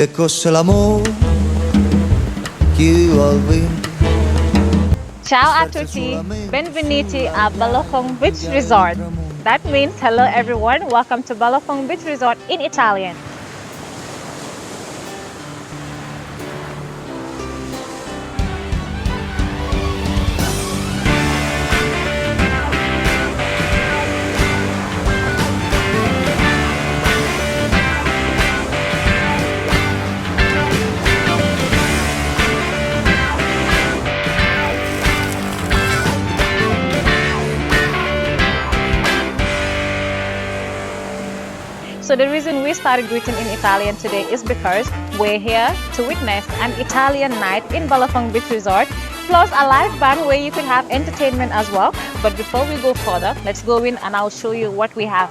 Che cos'è l'amore? Chi vuol vincere? Ciao a tutti, benvenuti a Balafon Beach Resort. That means hello everyone, welcome to Balafon Beach Resort in Italian. So the reason we started greeting in Italian today is because we're here to witness an Italian night in Balafon Beach Resort, plus a live band where you can have entertainment as well. But before we go further, let's go in and I'll show you what we have.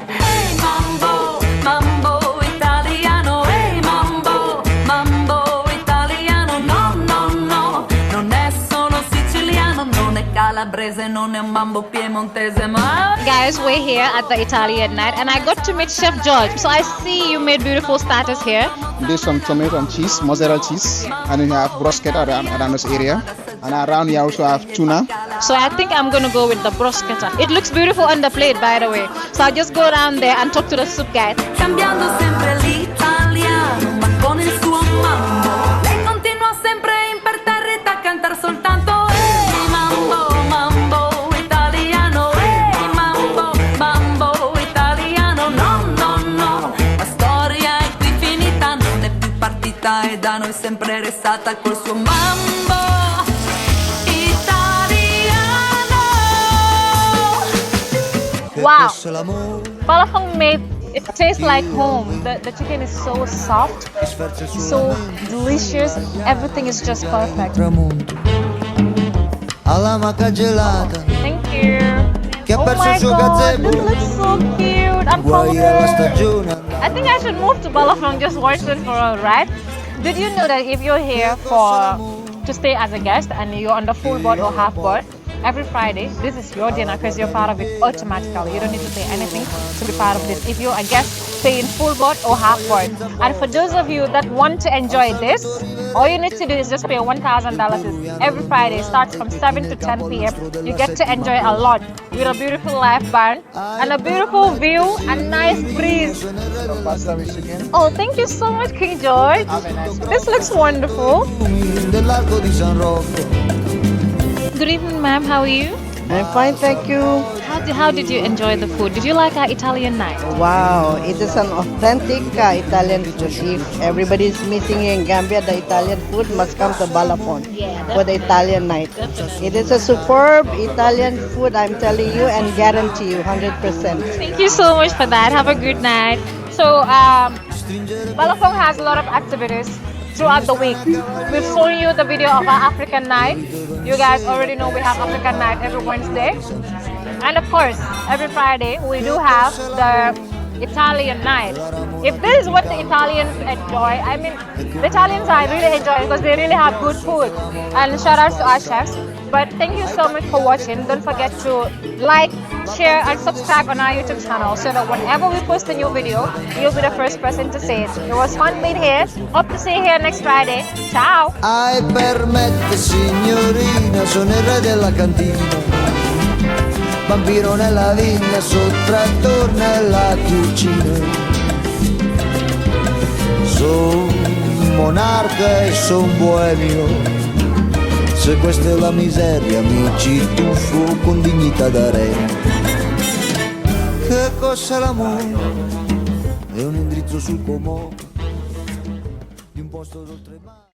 Hey mambo, mambo italiano, hey mambo, mambo italiano, no, no, no, non è solo siciliano, non è calabrese, non è un mambo piemontese, ma... Guys, we're here at the Italian night and I got to meet Chef George. So I see you made beautiful starters here. There's some tomato and cheese, mozzarella cheese, and then you have bruschetta around this area. And around here also have tuna. So I think I'm gonna go with the bruschetta. It looks beautiful on the plate, by the way. So I'll just go down there and talk to the soup guy. Cambiando sempre l'italiano, ma con il suo mambo. Lei continua sempre imperterrita a cantar soltanto hey mambo, mambo italiano, hey mambo, mambo italiano, no, no, no. La storia è qui finita, non è più partita e da noi sempre restata col suo mambo. Wow, Balafon made it tastes like home. The chicken is so soft, so delicious. Everything is just perfect. Alla maca gelata. Thank you. Che ha Oh perso my il suo god, gazebo. this looks so cute. I'm Guai alla hungry. stagione. I think I should move to Balafon just watch it for a ride. Did you know that if you're here to stay as a guest and you're on the full board or half board, every Friday, this is your dinner because you're part of it automatically. You don't need to pay anything to be part of this. If you're a guest, stay in full board or half board. And for those of you that want to enjoy this, all you need to do is just pay $1,000 every Friday. It starts from 7 to 10 p.m. You get to enjoy a lot with a beautiful live band and a beautiful view and nice breeze. Pasta with chicken. Oh, thank you so much, King George. Have a nice one. This looks wonderful. Dell'arco di San Rocco. Good evening, ma'am. How are you? I'm fine, thank you. How did you enjoy the food? Did you like our Italian night? Wow, it is an authentic Italian food. If everybody is missing in Gambia the Italian food, must come to Balafon for the Italian night. It is a superb Italian food, I'm telling you, and guarantee you 100%. Thank you so much for that. Have a good night. So, Balafon has a lot of activities throughout the week. We've shown you the video of our African night. You guys already know we have African night every Wednesday. And of course, every Friday we do have the Italian night. If this is what the Italians enjoy, I mean, the Italians I really enjoy because they really have good food. And shout outs to our chefs. But thank you so much for watching. Don't forget to like, share and subscribe on our YouTube channel so that whenever we post a new video, you'll be the first person to see it. It was fun being here. Hope to see you here next Friday. Ciao! Ai permette signorina, sono il re della cantina. Bambino nella vigna, sottrattor nella cucina. Son monarca e son boemio. Se questa è la miseria, mi ci tuffo con dignità da re. Che cos'è l'amore? È un indirizzo sul comò di un posto d'oltremare.